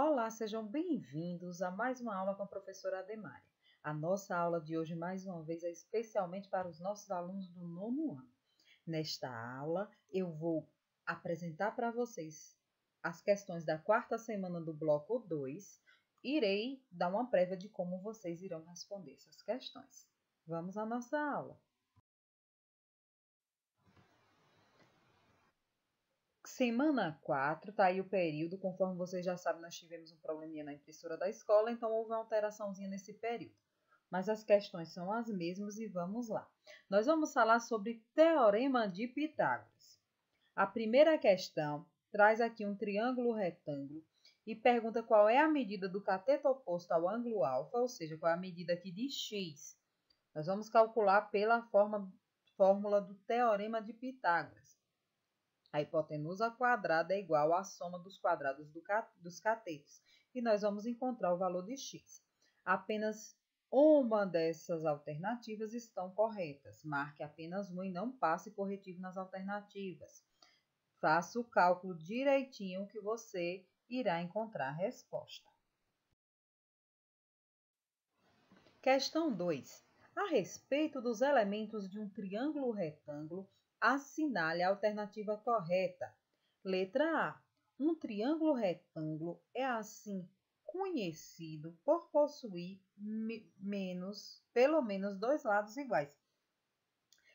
Olá, sejam bem-vindos a mais uma aula com a professora Ademária. A nossa aula de hoje, mais uma vez, é especialmente para os nossos alunos do nono ano. Nesta aula, eu vou apresentar para vocês as questões da quarta semana do bloco 2. Irei dar uma prévia de como vocês irão responder essas questões. Vamos à nossa aula. Semana 4, tá aí o período. Conforme vocês já sabem, nós tivemos um probleminha na impressora da escola, então houve uma alteraçãozinha nesse período. Mas as questões são as mesmas e vamos lá. Nós vamos falar sobre Teorema de Pitágoras. A primeira questão traz aqui um triângulo retângulo e pergunta qual é a medida do cateto oposto ao ângulo alfa, ou seja, qual é a medida aqui de x. Nós vamos calcular pela fórmula do Teorema de Pitágoras. A hipotenusa quadrada é igual à soma dos quadrados dos catetos. E nós vamos encontrar o valor de x. Apenas uma dessas alternativas estão corretas. Marque apenas uma e não passe corretivo nas alternativas. Faça o cálculo direitinho que você irá encontrar a resposta. Questão 2. A respeito dos elementos de um triângulo retângulo, assinale a alternativa correta. Letra A. Um triângulo retângulo é assim conhecido por possuir pelo menos dois lados iguais.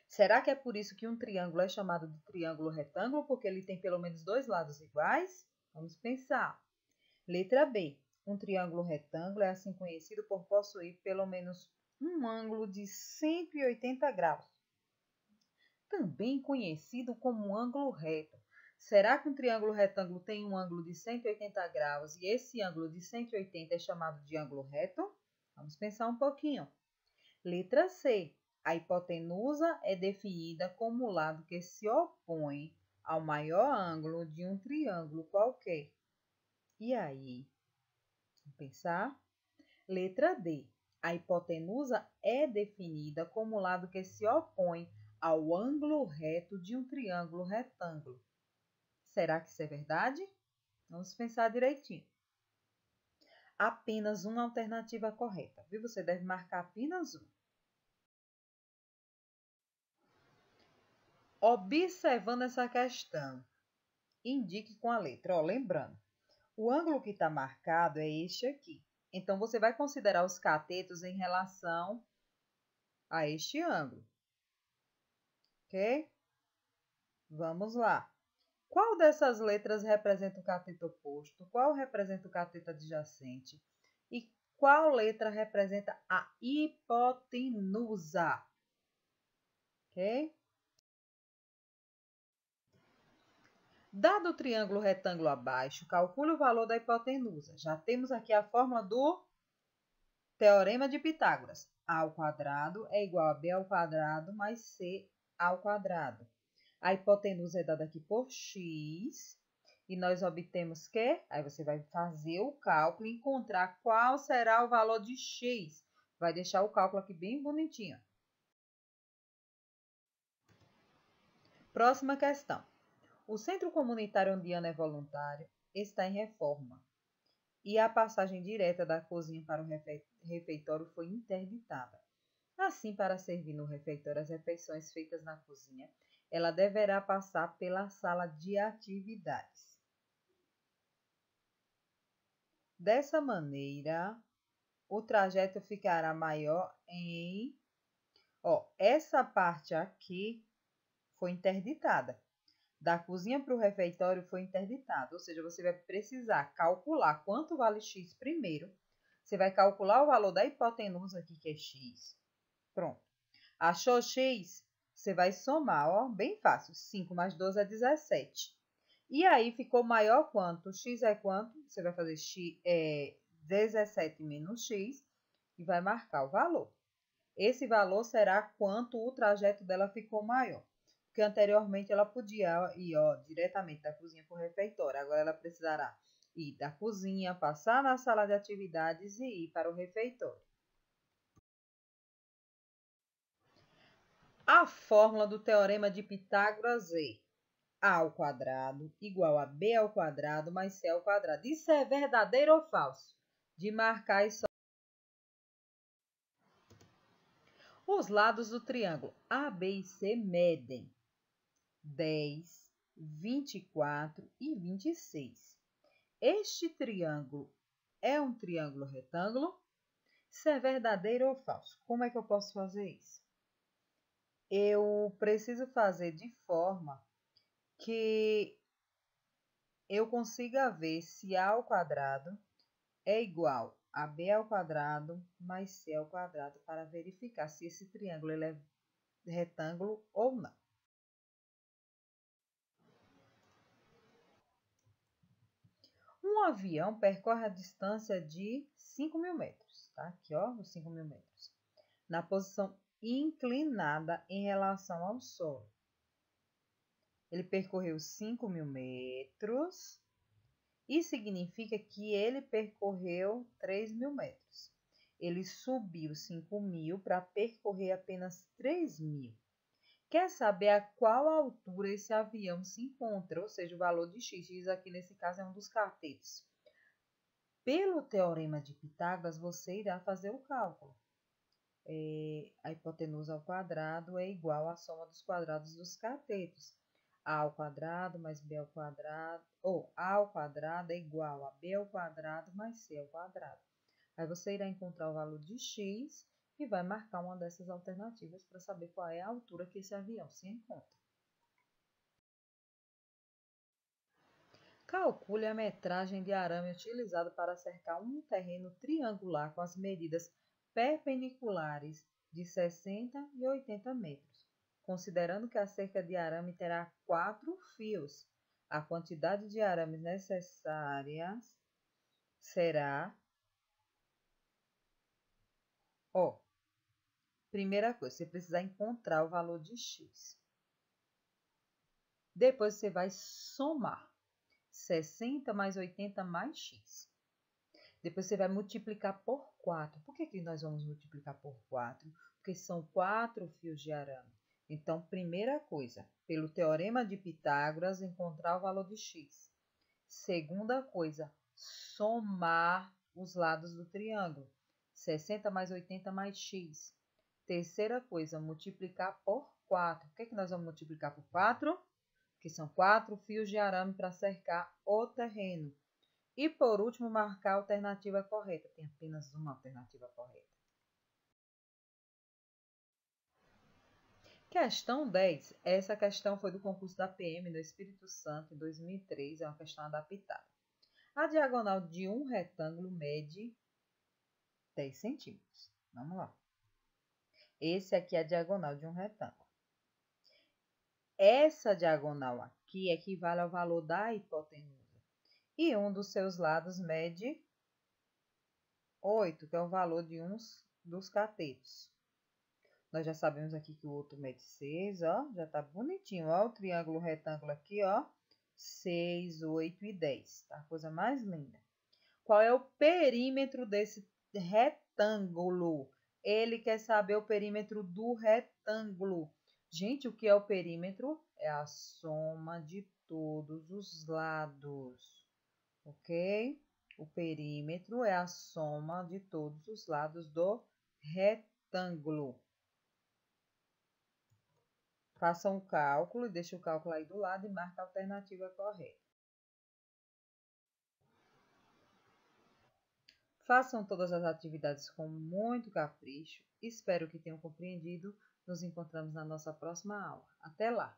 Será que é por isso que um triângulo é chamado de triângulo retângulo? Porque ele tem pelo menos dois lados iguais? Vamos pensar. Letra B. Um triângulo retângulo é assim conhecido por possuir pelo menos um ângulo de 180 graus, também conhecido como ângulo reto. Será que um triângulo retângulo tem um ângulo de 180 graus e esse ângulo de 180 é chamado de ângulo reto? Vamos pensar um pouquinho. Letra C. A hipotenusa é definida como o lado que se opõe ao maior ângulo de um triângulo qualquer. E aí? Vamos pensar. Letra D. A hipotenusa é definida como o lado que se opõe ao ângulo reto de um triângulo retângulo. Será que isso é verdade? Vamos pensar direitinho. Apenas uma alternativa correta, viu? Você deve marcar apenas uma. Observando essa questão, indique com a letra. Lembrando, o ângulo que está marcado é este aqui. Então, você vai considerar os catetos em relação a este ângulo. Ok? Vamos lá. Qual dessas letras representa o cateto oposto? Qual representa o cateto adjacente? E qual letra representa a hipotenusa? Ok? Dado o triângulo retângulo abaixo, calcule o valor da hipotenusa. Já temos aqui a fórmula do Teorema de Pitágoras. A ao quadrado é igual a b ao quadrado mais c ao quadrado. A hipotenusa é dada aqui por x. E nós obtemos que? Aí você vai fazer o cálculo e encontrar qual será o valor de x. Vai deixar o cálculo aqui bem bonitinho. Próxima questão. O Centro Comunitário Ondiano é voluntário, está em reforma. E a passagem direta da cozinha para o refeitório foi interditada. Assim, para servir no refeitório as refeições feitas na cozinha, ela deverá passar pela sala de atividades. Dessa maneira, o trajeto ficará maior em... essa parte aqui foi interditada. Da cozinha para o refeitório foi interditado, ou seja, você vai precisar calcular quanto vale x primeiro. Você vai calcular o valor da hipotenusa aqui, que é x. Pronto. Achou x? Você vai somar, bem fácil. 5 mais 12 é 17. E aí ficou maior quanto? X é quanto? Você vai fazer 17 menos x e vai marcar o valor. Esse valor será quanto o trajeto dela ficou maior. Porque anteriormente ela podia ir diretamente da cozinha para o refeitório. Agora ela precisará ir da cozinha, passar na sala de atividades e ir para o refeitório. A fórmula do Teorema de Pitágoras é A ao quadrado igual a B ao quadrado mais C ao quadrado. Isso é verdadeiro ou falso? De marcar e só. Os lados do triângulo A, B e C medem 10, 24 e 26. Este triângulo é um triângulo retângulo? Isso é verdadeiro ou falso? Como é que eu posso fazer isso? Eu preciso fazer de forma que eu consiga ver se A ao quadrado é igual a B ao quadrado mais C ao quadrado para verificar se esse triângulo ele é retângulo ou não. Um avião percorre a distância de 5.000 metros, tá? Aqui, ó, os 5.000 metros, na posição inclinada em relação ao solo. Ele percorreu 5.000 metros e significa que ele percorreu 3.000 metros. Ele subiu 5.000 para percorrer apenas 3.000. Quer saber a qual altura esse avião se encontra, ou seja, o valor de x. X aqui nesse caso é um dos catetos. Pelo teorema de Pitágoras, você irá fazer o cálculo. A hipotenusa ao quadrado é igual à soma dos quadrados dos catetos. A ao quadrado mais B ao quadrado, ou A ao quadrado é igual a B ao quadrado mais C ao quadrado. Aí você irá encontrar o valor de x e vai marcar uma dessas alternativas para saber qual é a altura que esse avião se encontra. Calcule a metragem de arame utilizado para cercar um terreno triangular com as medidas perpendiculares de 60 e 80 metros. Considerando que a cerca de arame terá 4 fios, a quantidade de arames necessárias será... Primeira coisa, você precisa encontrar o valor de x. Depois você vai somar 60 mais 80 mais x. Depois você vai multiplicar por 4. Por que nós vamos multiplicar por 4? Porque são 4 fios de arame. Então, primeira coisa, pelo teorema de Pitágoras, encontrar o valor de x. Segunda coisa, somar os lados do triângulo. 60 mais 80 mais x. Terceira coisa, multiplicar por 4. Por que nós vamos multiplicar por 4? Que são 4 fios de arame para cercar o terreno. E, por último, marcar a alternativa correta. Tem apenas uma alternativa correta. Questão 10. Essa questão foi do concurso da PM no Espírito Santo, em 2003. É uma questão adaptada. A diagonal de um retângulo mede 10 centímetros. Vamos lá. Esse aqui é a diagonal de um retângulo. Essa diagonal aqui equivale ao valor da hipotenusa. E um dos seus lados mede 8, que é o valor de um dos catetos. Nós já sabemos aqui que o outro mede 6, ó. Já tá bonitinho, ó. O triângulo retângulo aqui, ó. 6, 8 e 10. Tá? Coisa mais linda. Qual é o perímetro desse retângulo? Ele quer saber o perímetro do retângulo. Gente, o que é o perímetro? É a soma de todos os lados, ok? O perímetro é a soma de todos os lados do retângulo. Faça um cálculo e deixe o cálculo aí do lado e marque a alternativa correta. Façam todas as atividades com muito capricho. Espero que tenham compreendido. Nos encontramos na nossa próxima aula. Até lá!